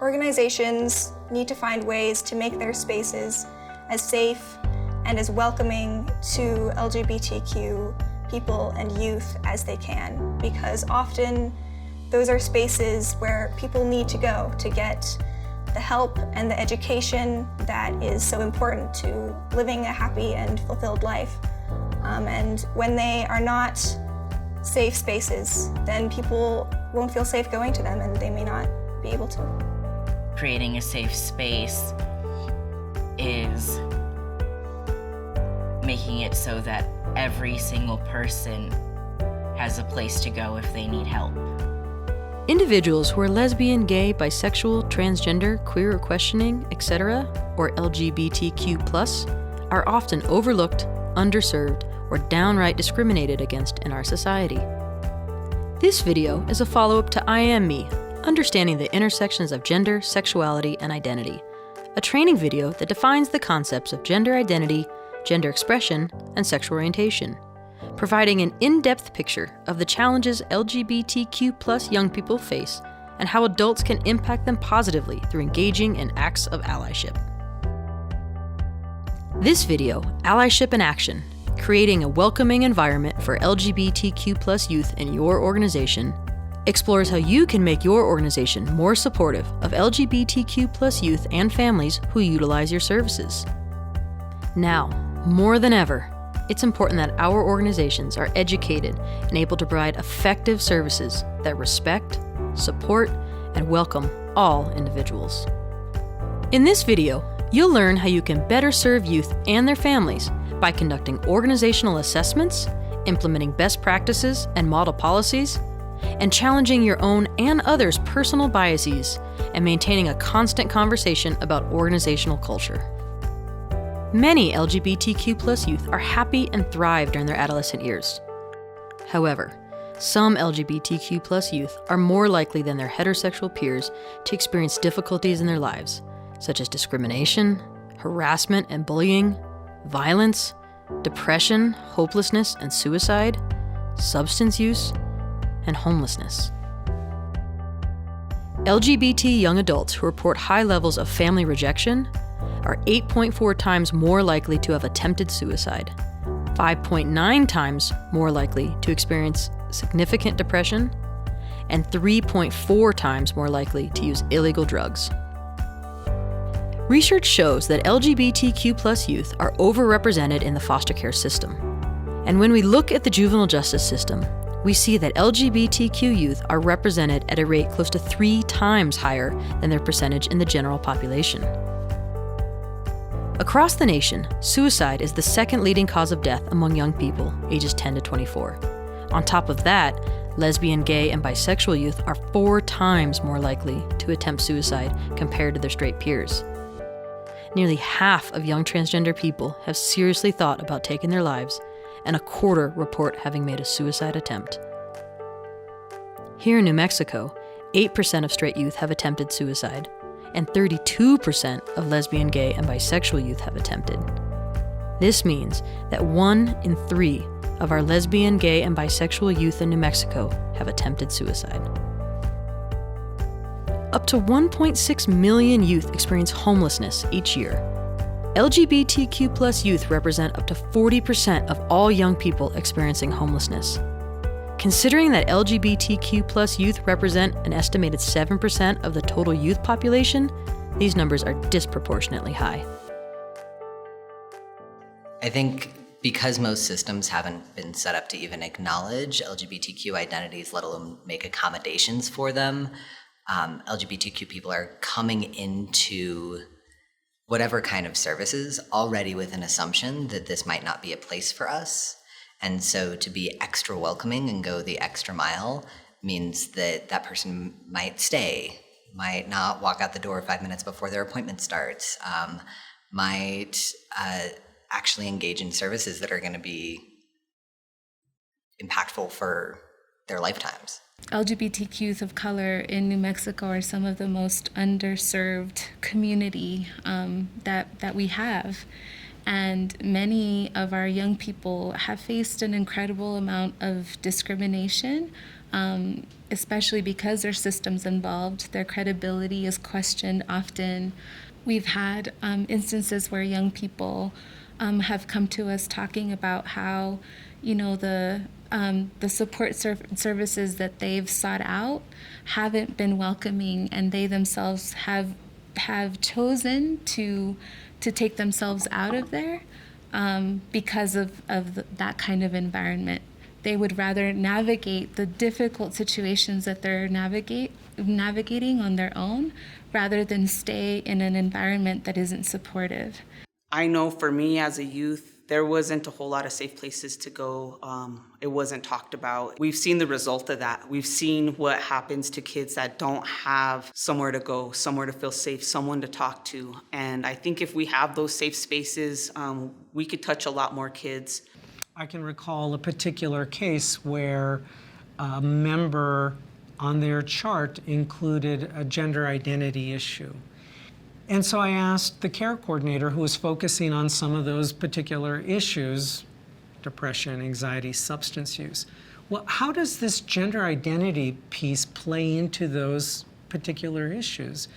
Organizations need to find ways to make their spaces as safe and as welcoming to LGBTQ people and youth as they can, because often those are spaces where people need to go to get the help and the education that is so important to living a happy and fulfilled life. And when they are not safe spaces, then people won't feel safe going to them and they may not be able to. Creating a safe space is making it so that every single person has a place to go if they need help. Individuals who are lesbian, gay, bisexual, transgender, queer or questioning, etc., or LGBTQ+, are often overlooked, underserved, or downright discriminated against in our society. This video is a follow-up to I Am Me, Understanding the Intersections of Gender, Sexuality, and Identity, a training video that defines the concepts of gender identity, gender expression, and sexual orientation, providing an in-depth picture of the challenges LGBTQ+ young people face and how adults can impact them positively through engaging in acts of allyship. This video, Allyship in Action, Creating a Welcoming Environment for LGBTQ+ Youth in Your Organization, explores how you can make your organization more supportive of LGBTQ+ youth and families who utilize your services. Now, more than ever, it's important that our organizations are educated and able to provide effective services that respect, support, and welcome all individuals. In this video, you'll learn how you can better serve youth and their families by conducting organizational assessments, implementing best practices and model policies, and challenging your own and others' personal biases and maintaining a constant conversation about organizational culture. Many LGBTQ+ youth are happy and thrive during their adolescent years. However, some LGBTQ+ youth are more likely than their heterosexual peers to experience difficulties in their lives, such as discrimination, harassment and bullying, violence, depression, hopelessness and suicide, substance use, and homelessness. LGBT young adults who report high levels of family rejection are 8.4 times more likely to have attempted suicide, 5.9 times more likely to experience significant depression, and 3.4 times more likely to use illegal drugs. Research shows that LGBTQ+ youth are overrepresented in the foster care system. And when we look at the juvenile justice system, we see that LGBTQ youth are represented at a rate close to 3 times higher than their percentage in the general population. Across the nation, suicide is the second leading cause of death among young people ages 10 to 24. On top of that, lesbian, gay, and bisexual youth are 4 times more likely to attempt suicide compared to their straight peers. Nearly half of young transgender people have seriously thought about taking their lives, and a quarter report having made a suicide attempt. Here in New Mexico, 8% of straight youth have attempted suicide, and 32% of lesbian, gay, and bisexual youth have attempted. This means that 1 in 3 of our lesbian, gay, and bisexual youth in New Mexico have attempted suicide. Up to 1.6 million youth experience homelessness each year. LGBTQ+ youth represent up to 40% of all young people experiencing homelessness. Considering that LGBTQ+ youth represent an estimated 7% of the total youth population, these numbers are disproportionately high. I think because most systems haven't been set up to even acknowledge LGBTQ identities, let alone make accommodations for them, LGBTQ people are coming into whatever kind of services already with an assumption that this might not be a place for us. And so to be extra welcoming and go the extra mile means that that person might stay, might not walk out the door 5 minutes before their appointment starts, might actually engage in services that are going to be impactful for their lifetimes. LGBTQ youth of color in New Mexico are some of the most underserved community that we have. And many of our young people have faced an incredible amount of discrimination especially because there's systems involved. Their credibility is questioned often. We've had instances where young people have come to us talking about how, the support services that they've sought out haven't been welcoming, and they themselves have chosen to take themselves out of there because of that kind of environment. They would rather navigate the difficult situations that they're navigating on their own rather than stay in an environment that isn't supportive. I know for me as a youth, there wasn't a whole lot of safe places to go. It wasn't talked about. We've seen the result of that. We've seen what happens to kids that don't have somewhere to go, somewhere to feel safe, someone to talk to. And I think if we have those safe spaces, we could touch a lot more kids. I can recall a particular case where a member on their chart included a gender identity issue. And so I asked the care coordinator, who was focusing on some of those particular issues, depression, anxiety, substance use, well, how does this gender identity piece play into those particular issues?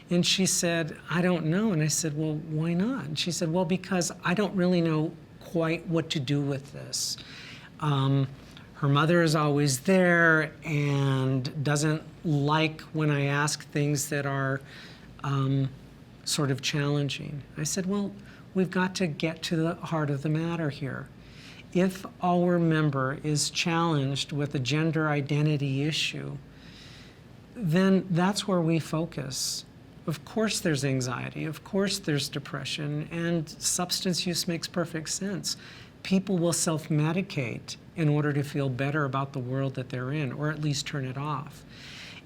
And she said, I don't know. And I said, well, why not? And she said, well, because I don't really know quite what to do with this. Her mother is always there and doesn't like when I ask things that are sort of challenging. I said, well, we've got to get to the heart of the matter here. If our member is challenged with a gender identity issue, then that's where we focus. Of course there's anxiety, of course there's depression, and substance use makes perfect sense. People will self-medicate in order to feel better about the world that they're in, or at least turn it off.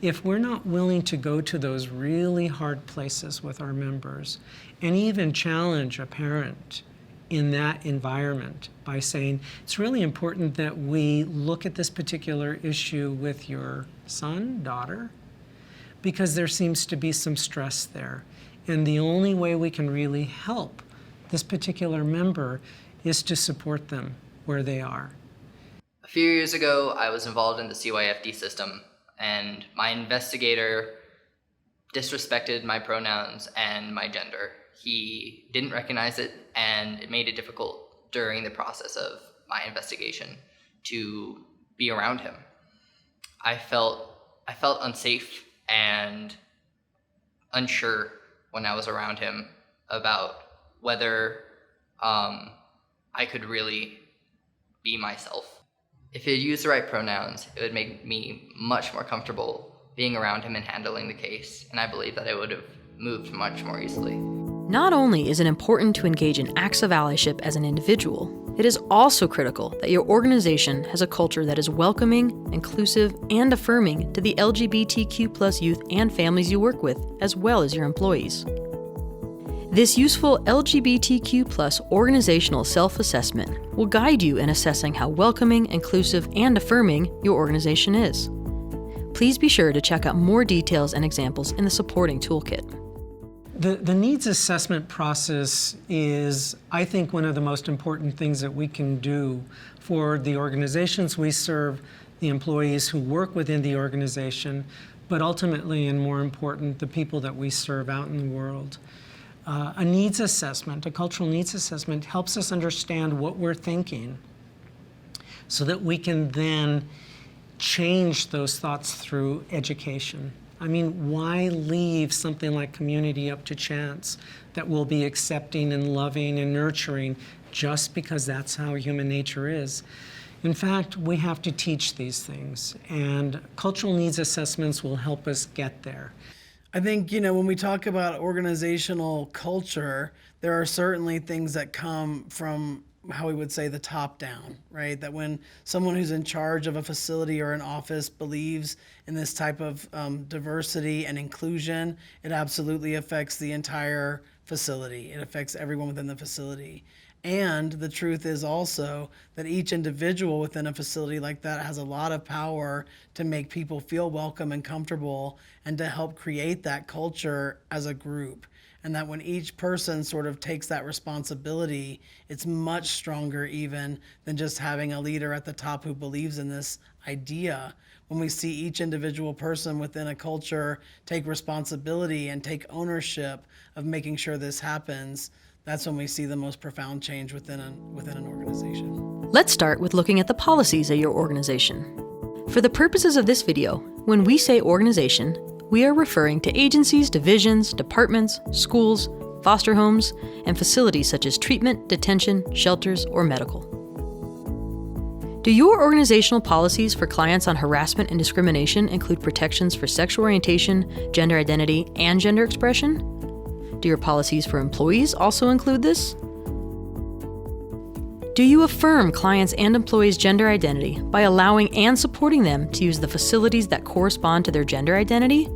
If we're not willing to go to those really hard places with our members and even challenge a parent in that environment by saying, it's really important that we look at this particular issue with your son, daughter, because there seems to be some stress there. And the only way we can really help this particular member is to support them where they are. A few years ago, I was involved in the CYFD system, and my investigator disrespected my pronouns and my gender. He didn't recognize it, and it made it difficult during the process of my investigation to be around him. I felt unsafe and unsure when I was around him about whether I could really be myself. If he had used the right pronouns, it would make me much more comfortable being around him and handling the case, and I believe that it would have moved much more easily. Not only is it important to engage in acts of allyship as an individual, it is also critical that your organization has a culture that is welcoming, inclusive, and affirming to the LGBTQ+ youth and families you work with, as well as your employees. This useful LGBTQ+ organizational self-assessment will guide you in assessing how welcoming, inclusive, and affirming your organization is. Please be sure to check out more details and examples in the supporting toolkit. The needs assessment process is, I think, one of the most important things that we can do for the organizations we serve, the employees who work within the organization, but ultimately, and more important, the people that we serve out in the world. A needs assessment, a cultural needs assessment, helps us understand what we're thinking so that we can then change those thoughts through education. I mean, why leave something like community up to chance that we'll be accepting and loving and nurturing just because that's how human nature is? In fact, we have to teach these things, and cultural needs assessments will help us get there. I think, when we talk about organizational culture, there are certainly things that come from how we would say the top down, right? That when someone who's in charge of a facility or an office believes in this type of diversity and inclusion, it absolutely affects the entire facility. It affects everyone within the facility. And the truth is also that each individual within a facility like that has a lot of power to make people feel welcome and comfortable and to help create that culture as a group. And that when each person sort of takes that responsibility, it's much stronger even than just having a leader at the top who believes in this idea. when we see each individual person within a culture take responsibility and take ownership of making sure this happens, that's when we see the most profound change within an organization. Let's start with looking at the policies at your organization. For the purposes of this video, when we say organization, we are referring to agencies, divisions, departments, schools, foster homes, and facilities such as treatment, detention, shelters, or medical. Do your organizational policies for clients on harassment and discrimination include protections for sexual orientation, gender identity, and gender expression? Do your policies for employees also include this? Do you affirm clients' and employees' gender identity by allowing and supporting them to use the facilities that correspond to their gender identity?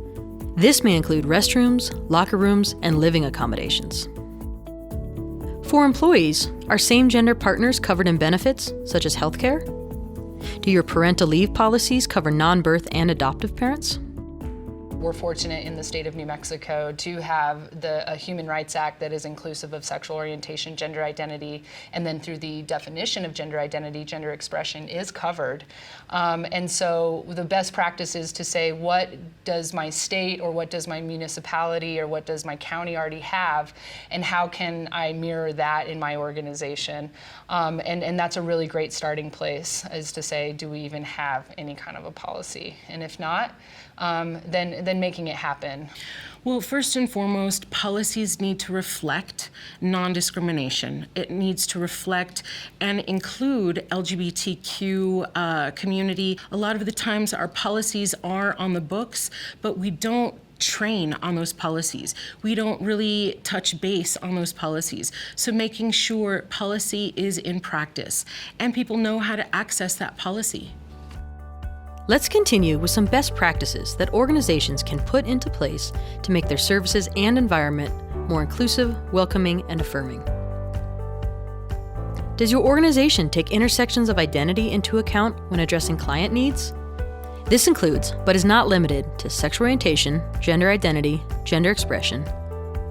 This may include restrooms, locker rooms, and living accommodations. For employees, are same-gender partners covered in benefits, such as healthcare? Do your parental leave policies cover non-birth and adoptive parents? We're fortunate in the state of New Mexico to have a Human Rights Act that is inclusive of sexual orientation, gender identity, and then through the definition of gender identity, gender expression is covered. And so the best practice is to say, what does my state or what does my municipality or what does my county already have, and how can I mirror that in my organization? And that's a really great starting place, is to say, do we even have any kind of a policy? And if not, then making it happen. Well, first and foremost, policies need to reflect non-discrimination. It needs to reflect and include LGBTQ community. A lot of the times our policies are on the books, but we don't train on those policies. We don't really touch base on those policies. So making sure policy is in practice and people know how to access that policy. Let's continue with some best practices that organizations can put into place to make their services and environment more inclusive, welcoming, and affirming. Does your organization take intersections of identity into account when addressing client needs? This includes, but is not limited to, sexual orientation, gender identity, gender expression,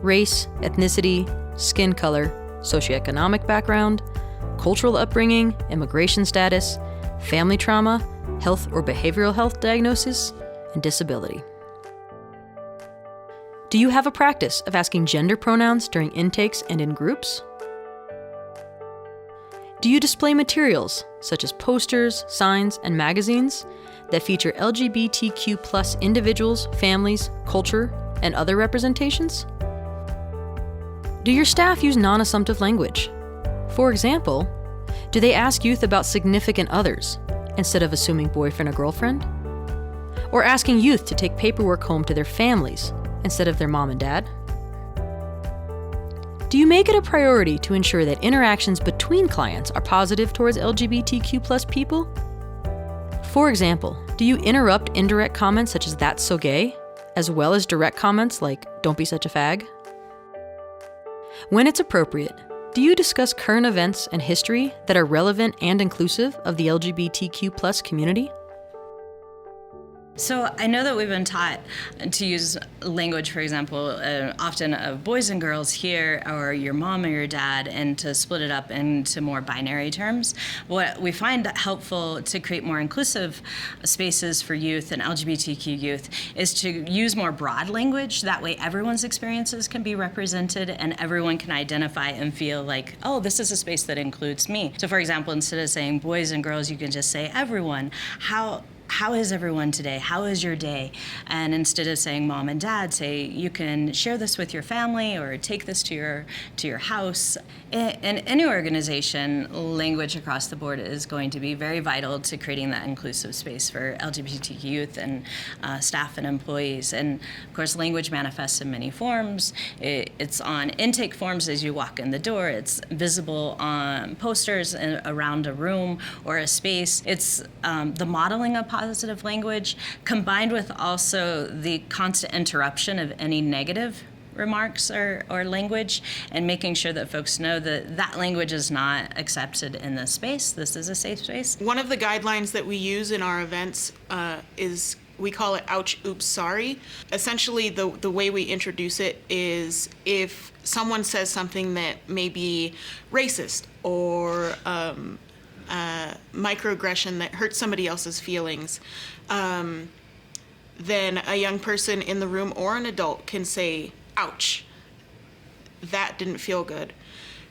race, ethnicity, skin color, socioeconomic background, cultural upbringing, immigration status, family trauma, health or behavioral health diagnosis, and disability. Do you have a practice of asking gender pronouns during intakes and in groups? Do you display materials, such as posters, signs, and magazines, that feature LGBTQ+ individuals, families, culture, and other representations? Do your staff use non-assumptive language? For example, do they ask youth about significant others, instead of assuming boyfriend or girlfriend? Or asking youth to take paperwork home to their families instead of their mom and dad? Do you make it a priority to ensure that interactions between clients are positive towards LGBTQ+ people? For example, do you interrupt indirect comments such as "that's so gay," as well as direct comments like "don't be such a fag"? When it's appropriate, do you discuss current events and history that are relevant and inclusive of the LGBTQ+ community? So I know that we've been taught to use language, for example, often of boys and girls here, or your mom or your dad, and to split it up into more binary terms. What we find helpful to create more inclusive spaces for youth and LGBTQ youth is to use more broad language. That way everyone's experiences can be represented and everyone can identify and feel like, oh, this is a space that includes me. So for example, instead of saying boys and girls, you can just say everyone. How is everyone today? How is your day? And instead of saying mom and dad, say you can share this with your family or take this to your house. In any organization, language across the board is going to be very vital to creating that inclusive space for LGBTQ youth and staff and employees. And of course, language manifests in many forms. It's on intake forms as you walk in the door. It's visible on posters around a room or a space. It's the modeling of positive language, combined with also the constant interruption of any negative remarks or language, and making sure that folks know that that language is not accepted in this space. This is a safe space. One of the guidelines that we use in our events is, we call it ouch, oops, sorry. Essentially, the way we introduce it is if someone says something that may be racist or microaggression that hurts somebody else's feelings, then a young person in the room or an adult can say, ouch, that didn't feel good.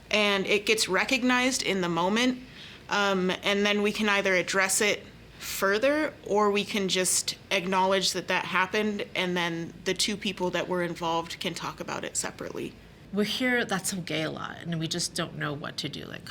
And it gets recognized in the moment, and then we can either address it further, or we can just acknowledge that that happened, and then the two people that were involved can talk about it separately. We hear that's so gay a lot, and we just don't know what to do. Like,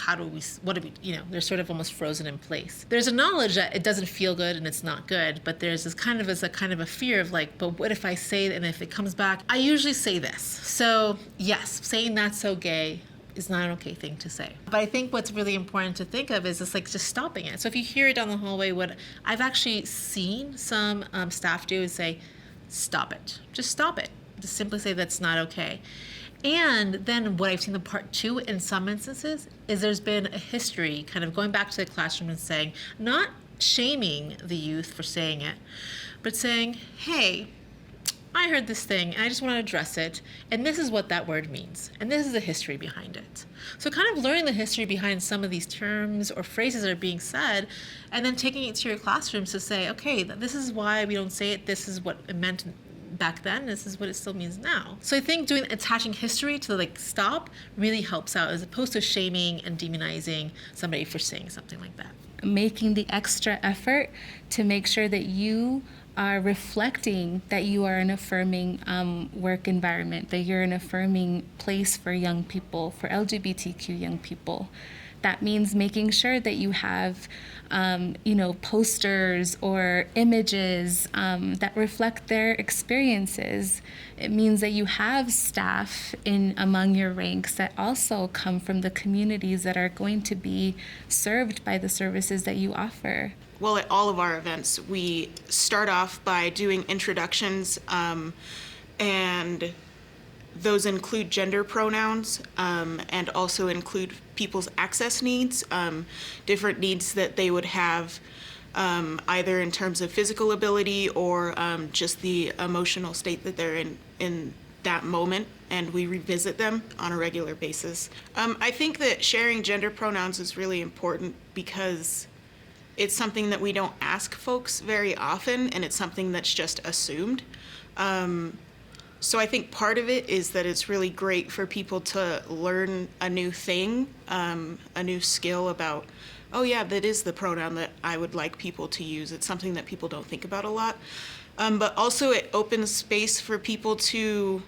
they're sort of almost frozen in place. There's a knowledge that it doesn't feel good and it's not good, but there's this kind of a fear of like, but what if I say it and if it comes back? I usually say this. So yes, saying that's so gay is not an okay thing to say. But I think what's really important to think of is just stopping it. So if you hear it down the hallway, what I've actually seen some staff do is say, stop it. Just stop it. Just simply say that's not okay. And then what I've seen the part two in some instances is there's been a history kind of going back to the classroom and saying, not shaming the youth for saying it, but saying, hey, I heard this thing and I just want to address it, and this is what that word means, and this is the history behind it. So kind of learning the history behind some of these terms or phrases that are being said, and then taking it to your classrooms to say, okay, this is why we don't say it, this is what it meant back then, this is what it still means now. So I think attaching history to the stop really helps out, as opposed to shaming and demonizing somebody for saying something like that. Making the extra effort to make sure that you are reflecting that you are an affirming work environment, that you're an affirming place for young people, for LGBTQ young people. That means making sure that you have, posters or images that reflect their experiences. It means that you have staff among your ranks that also come from the communities that are going to be served by the services that you offer. Well, at all of our events, we start off by doing introductions, and those include gender pronouns, and also include people's access needs, different needs that they would have, either in terms of physical ability or just the emotional state that they're in that moment, and we revisit them on a regular basis. I think that sharing gender pronouns is really important because it's something that we don't ask folks very often, and it's something that's just assumed. So I think part of it is that it's really great for people to learn a new thing, a new skill about, oh yeah, that is the pronoun that I would like people to use. It's something that people don't think about a lot. But also it opens space for people to,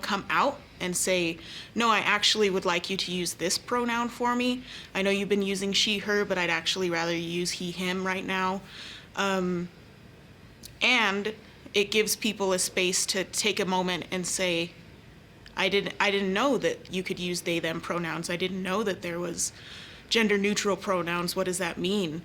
come out and say, no, I actually would like you to use this pronoun for me. I know you've been using she, her, but I'd actually rather you use he, him right now. And it gives people a space to take a moment and say, I didn't know that you could use they, them pronouns. I didn't know that there was gender neutral pronouns. What does that mean?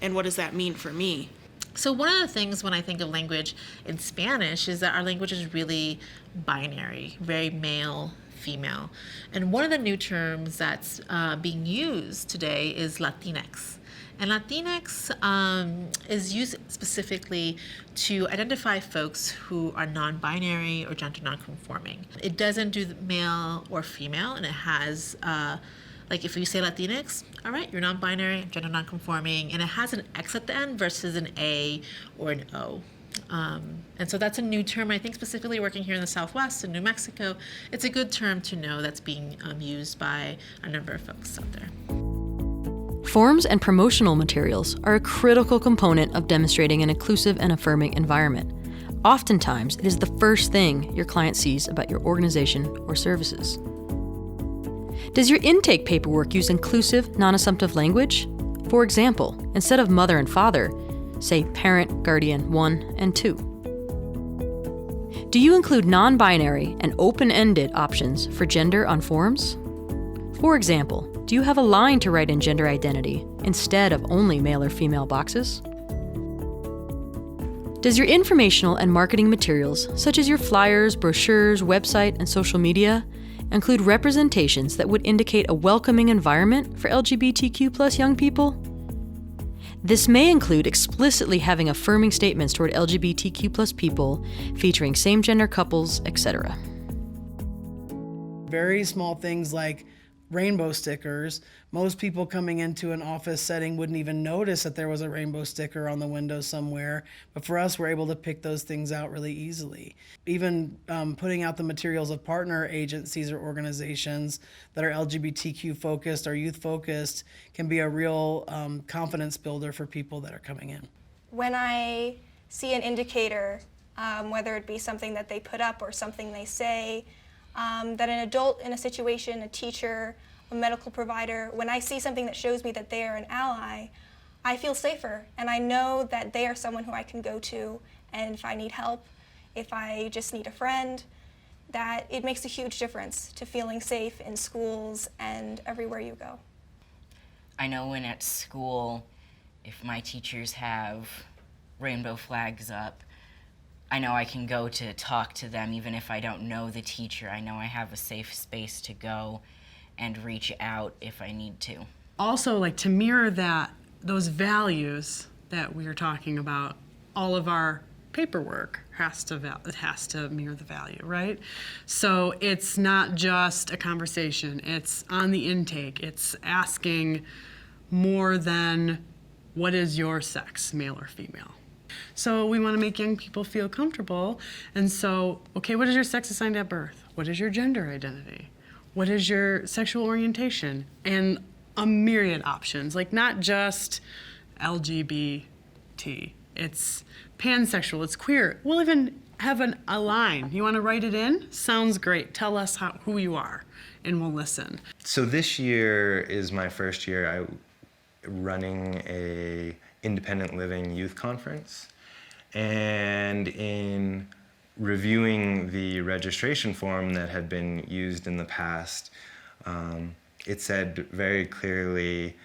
And what does that mean for me? So one of the things when I think of language in Spanish is that our language is really binary, very male, female. And one of the new terms that's being used today is Latinx. And Latinx is used specifically to identify folks who are non-binary or gender non-conforming. It doesn't do male or female, and it has, if you say Latinx, all right, you're non-binary, gender non-conforming, and it has an X at the end versus an A or an O. And so that's a new term, I think specifically working here in the Southwest in New Mexico. It's a good term to know that's being used by a number of folks out there. Forms and promotional materials are a critical component of demonstrating an inclusive and affirming environment. Oftentimes, it is the first thing your client sees about your organization or services. Does your intake paperwork use inclusive, non-assumptive language? For example, instead of mother and father, say parent, guardian 1 and 2. Do you include non-binary and open-ended options for gender on forms? For example, do you have a line to write in gender identity instead of only male or female boxes? Does your informational and marketing materials, such as your flyers, brochures, website, and social media, include representations that would indicate a welcoming environment for LGBTQ+ young people? This may include explicitly having affirming statements toward LGBTQ+ people, featuring same-gender couples, etc. Very small things like rainbow stickers. Most people coming into an office setting wouldn't even notice that there was a rainbow sticker on the window somewhere. But for us, we're able to pick those things out really easily. Even putting out the materials of partner agencies or organizations that are LGBTQ focused or youth focused can be a real confidence builder for people that are coming in. When I see an indicator, whether it be something that they put up or something they say, that an adult in a situation, a teacher, a medical provider, when I see something that shows me that they are an ally, I feel safer, and I know that they are someone who I can go to, and if I need help, if I just need a friend, that it makes a huge difference to feeling safe in schools and everywhere you go. I know when at school, if my teachers have rainbow flags up, I know I can go to talk to them even if I don't know the teacher. I know I have a safe space to go and reach out if I need to. Also, like, to mirror those values that we are talking about, all of our paperwork has to mirror the value, right? So it's not just a conversation, it's on the intake, it's asking more than what is your sex, male or female. So we want to make young people feel comfortable, and so, okay, what is your sex assigned at birth? What is your gender identity? What is your sexual orientation? And a myriad options, like not just LGBT, it's pansexual, it's queer. We'll even have a line. You want to write it in? Sounds great. Tell us who you are, and we'll listen. So this year is my first year running a independent living youth conference, and in reviewing the registration form that had been used in the past, it said very clearly,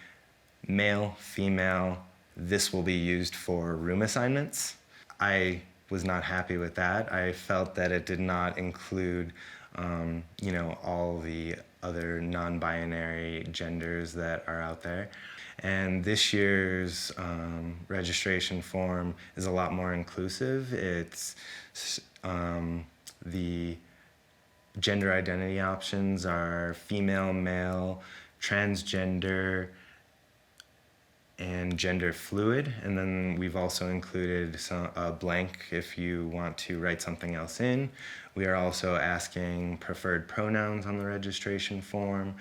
male, female, this will be used for room assignments. I was not happy with that. I felt that it did not include all the other non-binary genders that are out there. And this year's registration form is a lot more inclusive. It's the gender identity options are female, male, transgender, and gender fluid. And then we've also included a blank if you want to write something else in. We are also asking preferred pronouns on the registration form.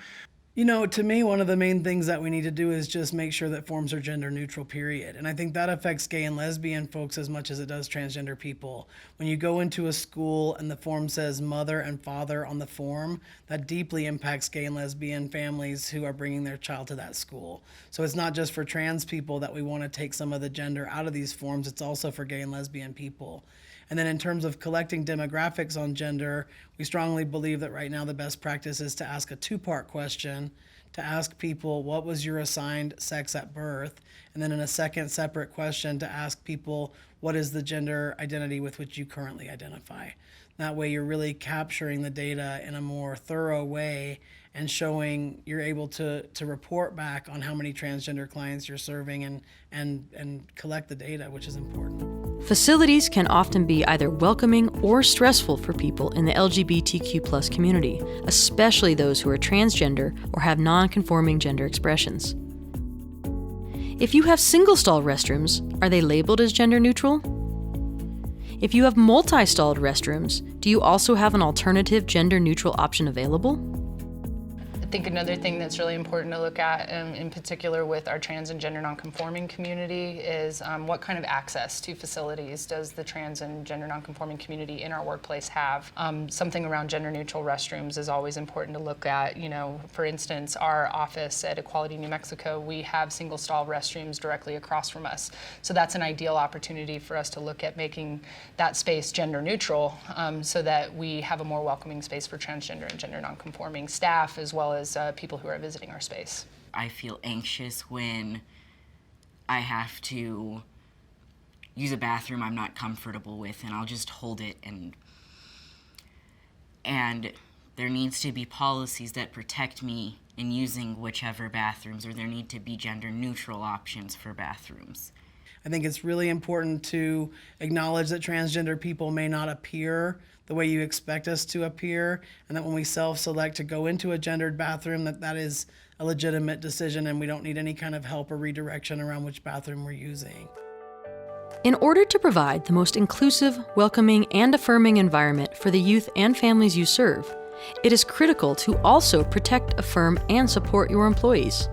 You know, to me, one of the main things that we need to do is just make sure that forms are gender neutral, period. And I think that affects gay and lesbian folks as much as it does transgender people. When you go into a school and the form says mother and father on the form, that deeply impacts gay and lesbian families who are bringing their child to that school. So it's not just for trans people that we want to take some of the gender out of these forms, it's also for gay and lesbian people. And then in terms of collecting demographics on gender, we strongly believe that right now the best practice is to ask a two-part question, to ask people what was your assigned sex at birth, and then in a second separate question to ask people what is the gender identity with which you currently identify. That way you're really capturing the data in a more thorough way and showing you're able to report back on how many transgender clients you're serving and collect the data, which is important. Facilities can often be either welcoming or stressful for people in the LGBTQ+ community, especially those who are transgender or have non-conforming gender expressions. If you have single-stall restrooms, are they labeled as gender neutral? If you have multi-stalled restrooms, do you also have an alternative gender neutral option available? I think another thing that's really important to look at, in particular with our trans and gender nonconforming community, is what kind of access to facilities does the trans and gender nonconforming community in our workplace have? Something around gender neutral restrooms is always important to look at. You know, for instance, our office at Equality New Mexico, we have single stall restrooms directly across from us. So that's an ideal opportunity for us to look at making that space gender neutral, so that we have a more welcoming space for transgender and gender nonconforming staff, as well as people who are visiting our space. I feel anxious when I have to use a bathroom I'm not comfortable with, and I'll just hold it, and there needs to be policies that protect me in using whichever bathrooms, or there need to be gender neutral options for bathrooms. I think it's really important to acknowledge that transgender people may not appear the way you expect us to appear, and that when we self-select to go into a gendered bathroom, that is a legitimate decision and we don't need any kind of help or redirection around which bathroom we're using. In order to provide the most inclusive, welcoming, and affirming environment for the youth and families you serve, it is critical to also protect, affirm, and support your employees.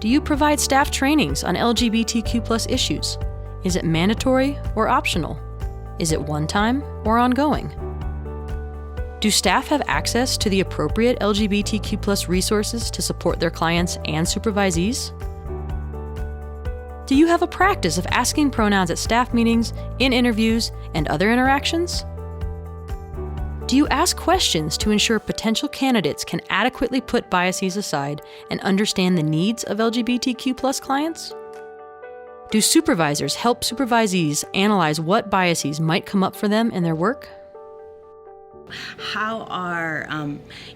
Do you provide staff trainings on LGBTQ+ issues? Is it mandatory or optional? Is it one-time or ongoing? Do staff have access to the appropriate LGBTQ+ resources to support their clients and supervisees? Do you have a practice of asking pronouns at staff meetings, in interviews, and other interactions? Do you ask questions to ensure potential candidates can adequately put biases aside and understand the needs of LGBTQ+ clients? Do supervisors help supervisees analyze what biases might come up for them in their work? How are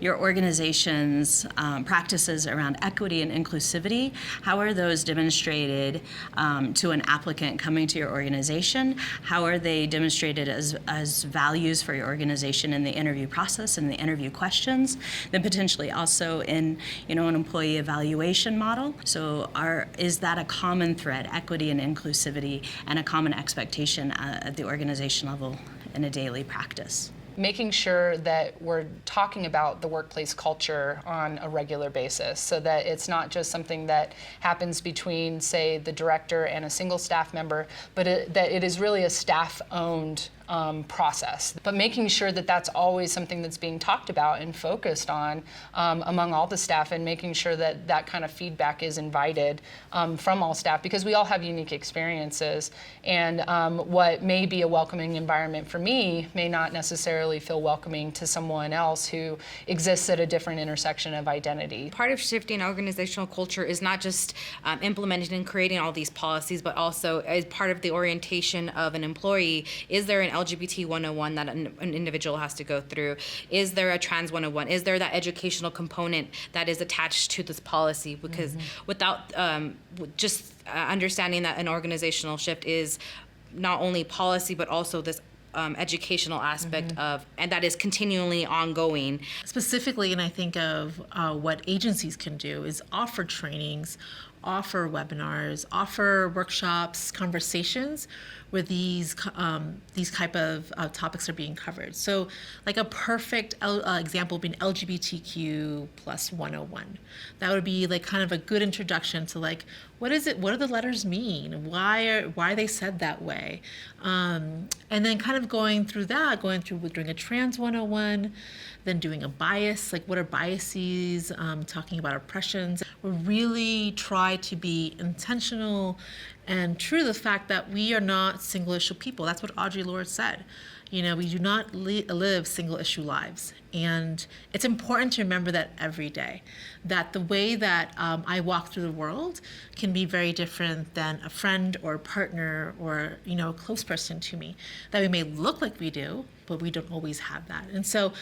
your organization's practices around equity and inclusivity, how are those demonstrated to an applicant coming to your organization? How are they demonstrated as values for your organization in the interview process and the interview questions? Then potentially also in an employee evaluation model. So is that a common thread, equity and inclusivity, and a common expectation at the organization level in a daily practice? Making sure that we're talking about the workplace culture on a regular basis so that it's not just something that happens between, say, the director and a single staff member, but that it is really a staff-owned process. But making sure that that's always something that's being talked about and focused on among all the staff, and making sure that that kind of feedback is invited from all staff, because we all have unique experiences, and what may be a welcoming environment for me may not necessarily feel welcoming to someone else who exists at a different intersection of identity. Part of shifting organizational culture is not just implementing and creating all these policies, but also as part of the orientation of an employee. Is there an LGBT 101 that an individual has to go through? Is there a trans 101? Is there that educational component that is attached to this policy? Because without just understanding that an organizational shift is not only policy, but also this educational aspect of, and that is continually ongoing. Specifically, and I think of what agencies can do is offer trainings, offer webinars, offer workshops, conversations where these type of topics are being covered. So like a perfect example being LGBTQ plus 101. That would be like kind of a good introduction to like, what is it? What do the letters mean? Why are they said that way? And then kind of going through doing a trans 101, then doing a bias, like what are biases, talking about oppressions. We really try to be intentional and true to the fact that we are not single issue people. That's what Audre Lorde said. We do not live single issue lives. And it's important to remember that every day, that the way that I walk through the world can be very different than a friend or a partner or, a close person to me. That we may look like we do, but we don't always have that. And so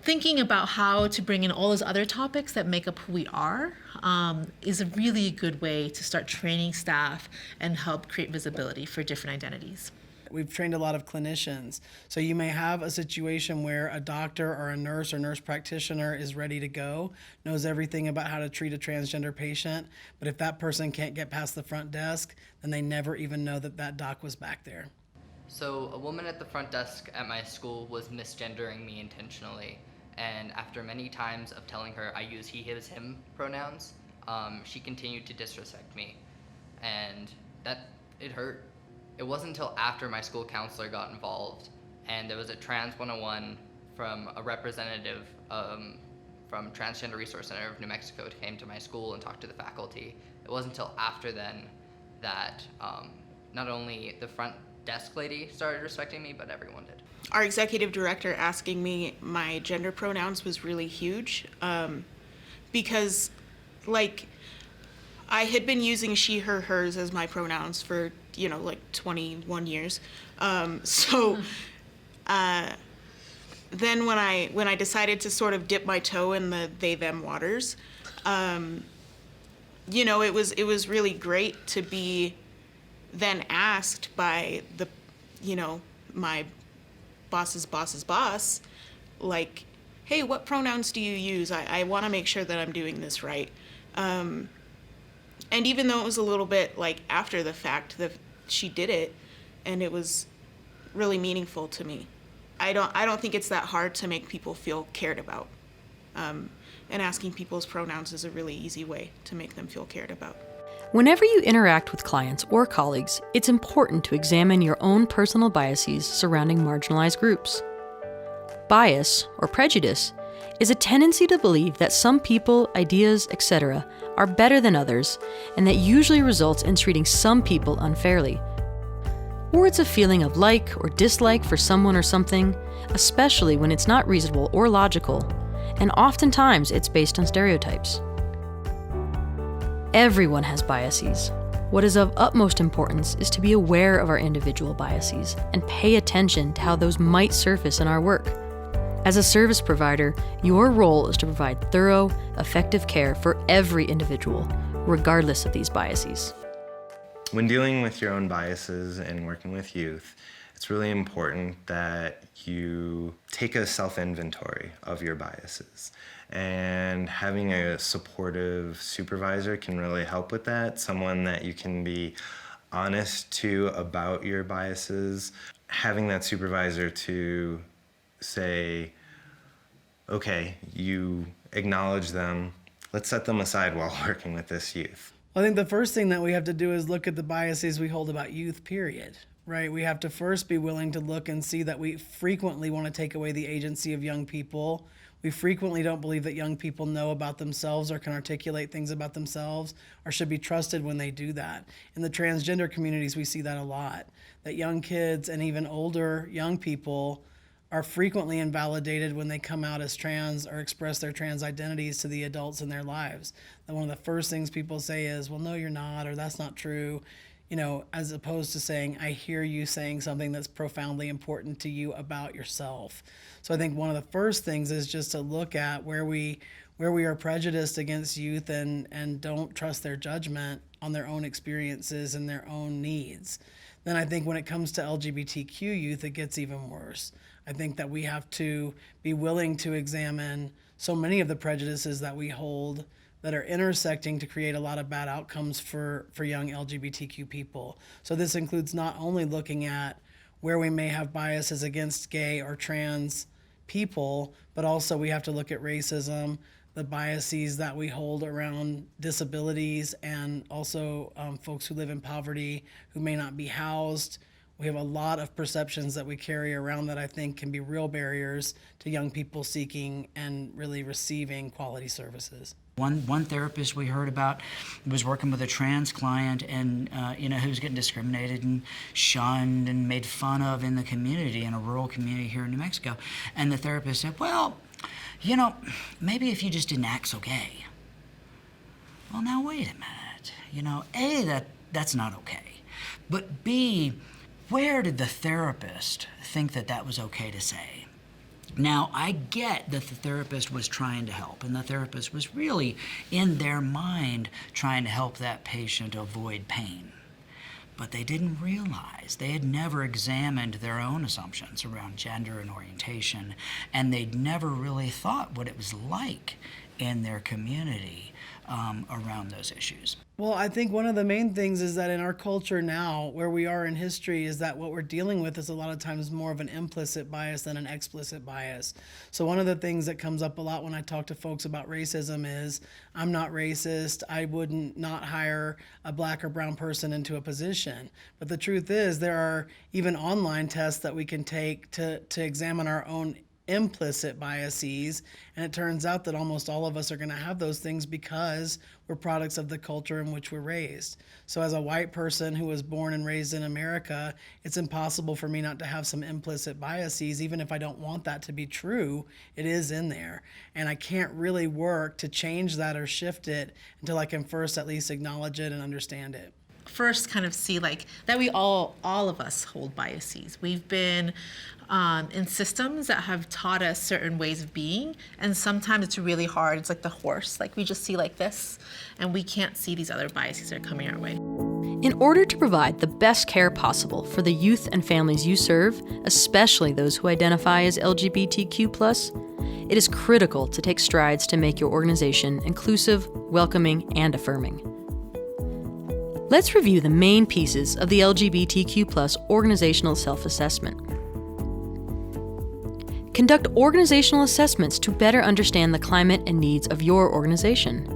thinking about how to bring in all those other topics that make up who we are is a really good way to start training staff and help create visibility for different identities. We've trained a lot of clinicians. So you may have a situation where a doctor or a nurse or nurse practitioner is ready to go, knows everything about how to treat a transgender patient, but if that person can't get past the front desk, then they never even know that doc was back there. So a woman at the front desk at my school was misgendering me intentionally, and after many times of telling her I use he, his, him pronouns, she continued to disrespect me, and it hurt. It wasn't until after my school counselor got involved and there was a Trans 101 from a representative from Transgender Resource Center of New Mexico who came to my school and talked to the faculty. It wasn't until after then that not only the front desk lady started respecting me, but everyone did. Our executive director asking me my gender pronouns was really huge because I had been using she, her, hers as my pronouns for 21 years. Then when I decided to sort of dip my toe in the they them waters, you know, it was really great to be then asked by the, you know, my boss's boss's boss, like, hey, what pronouns do you use? I want to make sure that I'm doing this right. And even though it was a little bit like after the fact that she did it, and it was really meaningful to me. I don't think it's that hard to make people feel cared about. And asking people's pronouns is a really easy way to make them feel cared about. Whenever you interact with clients or colleagues, it's important to examine your own personal biases surrounding marginalized groups. Bias, or prejudice, is a tendency to believe that some people, ideas, etc., are better than others, and that usually results in treating some people unfairly. Or it's a feeling of like or dislike for someone or something, especially when it's not reasonable or logical, and oftentimes it's based on stereotypes. Everyone has biases. What is of utmost importance is to be aware of our individual biases and pay attention to how those might surface in our work. As a service provider, your role is to provide thorough, effective care for every individual, regardless of these biases. When dealing with your own biases and working with youth, it's really important that you take a self-inventory of your biases. And having a supportive supervisor can really help with that, someone that you can be honest to about your biases. Having that supervisor to say, okay, you acknowledge them, let's set them aside while working with this youth. I think the first thing that we have to do is look at the biases we hold about youth, period. Right? We have to first be willing to look and see that we frequently want to take away the agency of young people. We frequently don't believe that young people know about themselves or can articulate things about themselves or should be trusted when they do that. In the transgender communities, we see that a lot, that young kids and even older young people are frequently invalidated when they come out as trans or express their trans identities to the adults in their lives. And one of the first things people say is, well, no, you're not, or that's not true, you know, as opposed to saying, I hear you saying something that's profoundly important to you about yourself. So I think one of the first things is just to look at where we are prejudiced against youth and don't trust their judgment on their own experiences and their own needs. Then I think when it comes to LGBTQ youth, it gets even worse. I think that we have to be willing to examine so many of the prejudices that we hold that are intersecting to create a lot of bad outcomes for young LGBTQ people. So this includes not only looking at where we may have biases against gay or trans people, but also we have to look at racism, the biases that we hold around disabilities, and also folks who live in poverty who may not be housed. We have a lot of perceptions that we carry around that I think can be real barriers to young people seeking and really receiving quality services. One therapist we heard about was working with a trans client and who was getting discriminated and shunned and made fun of in the community, in a rural community here in New Mexico. And the therapist said, well, maybe if you just didn't act so gay. Well, now wait a minute. A, that's not okay. But B, where did the therapist think that was okay to say? Now, I get that the therapist was trying to help, and the therapist was really, in their mind, trying to help that patient avoid pain. But they didn't realize, they had never examined their own assumptions around gender and orientation, and they'd never really thought what it was like in their community around those issues. Well, I think one of the main things is that in our culture now, where we are in history, is that what we're dealing with is a lot of times more of an implicit bias than an explicit bias. So one of the things that comes up a lot when I talk to folks about racism is, I'm not racist, I wouldn't not hire a black or brown person into a position. But the truth is, there are even online tests that we can take to examine our own implicit biases, and it turns out that almost all of us are going to have those things because we're products of the culture in which we're raised. So as a white person who was born and raised in America, it's impossible for me not to have some implicit biases. Even if I don't want that to be true, it is in there, and I can't really work to change that or shift it until I can first at least acknowledge it and understand it. first kind of see like that we all of us hold biases. We've been in systems that have taught us certain ways of being, and sometimes it's really hard. It's like the horse, like we just see like this, and we can't see these other biases that are coming our way. In order to provide the best care possible for the youth and families you serve, especially those who identify as LGBTQ+, it is critical to take strides to make your organization inclusive, welcoming, and affirming. Let's review the main pieces of the LGBTQ+ organizational self-assessment. Conduct organizational assessments to better understand the climate and needs of your organization.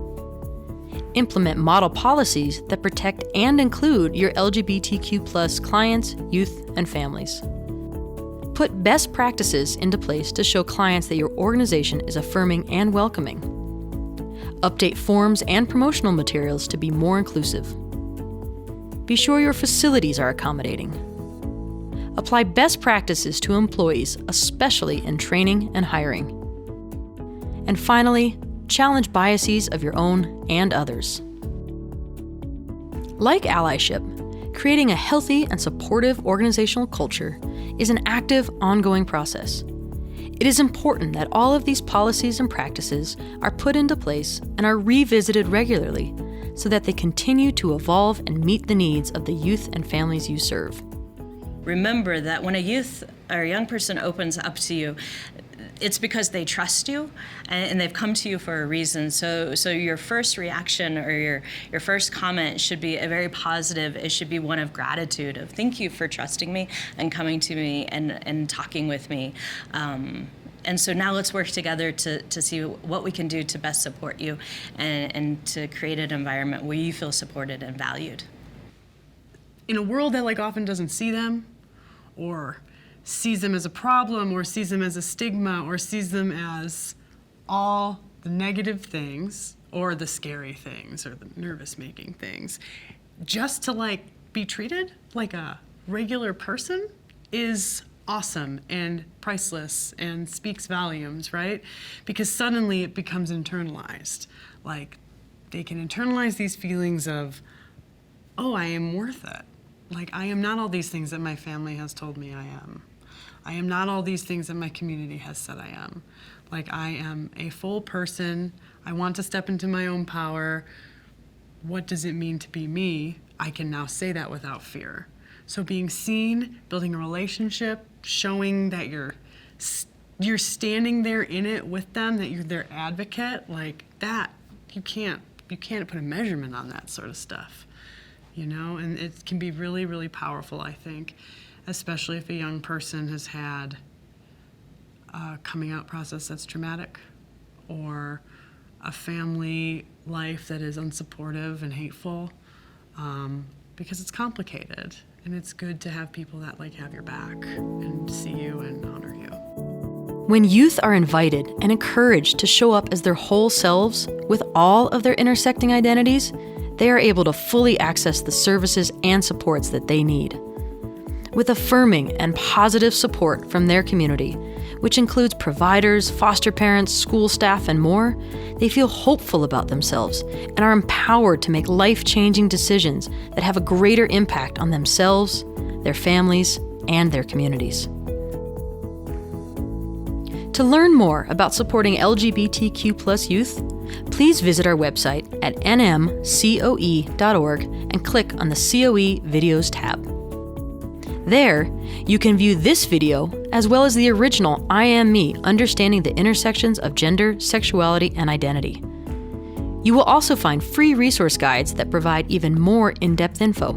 Implement model policies that protect and include your LGBTQ+ clients, youth, and families. Put best practices into place to show clients that your organization is affirming and welcoming. Update forms and promotional materials to be more inclusive. Be sure your facilities are accommodating. Apply best practices to employees, especially in training and hiring. And finally, challenge biases of your own and others. Like Allyship, creating a healthy and supportive organizational culture is an active, ongoing process. It is important that all of these policies and practices are put into place and are revisited regularly so that they continue to evolve and meet the needs of the youth and families you serve. Remember that when a youth or a young person opens up to you, it's because they trust you and they've come to you for a reason. So your first reaction or your first comment should be a very positive. It should be one of gratitude, of thank you for trusting me and coming to me and talking with me. And so now let's work together to see what we can do to best support you and to create an environment where you feel supported and valued. In a world that like often doesn't see them or sees them as a problem or sees them as a stigma or sees them as all the negative things or the scary things or the nervous making things, just to like be treated like a regular person is awesome and priceless and speaks volumes, right? Because suddenly it becomes internalized. Like they can internalize these feelings of, oh, I am worth it. Like, I am not all these things that my family has told me I am. I am not all these things that my community has said I am. Like, I am a full person. I want to step into my own power. What does it mean to be me? I can now say that without fear. So being seen, building a relationship, showing that you're standing there in it with them, that you're their advocate, like that, you can't put a measurement on that sort of stuff. You know, and it can be really, really powerful, I think, especially if a young person has had a coming out process that's traumatic or a family life that is unsupportive and hateful, because it's complicated, and it's good to have people that like have your back and see you and honor you. When youth are invited and encouraged to show up as their whole selves with all of their intersecting identities, they are able to fully access the services and supports that they need. With affirming and positive support from their community, which includes providers, foster parents, school staff, and more, they feel hopeful about themselves and are empowered to make life-changing decisions that have a greater impact on themselves, their families, and their communities. To learn more about supporting LGBTQ+ youth, please visit our website at nmcoe.org and click on the COE Videos tab. There, you can view this video as well as the original I Am Me, Understanding the Intersections of Gender, Sexuality, and Identity. You will also find free resource guides that provide even more in-depth info.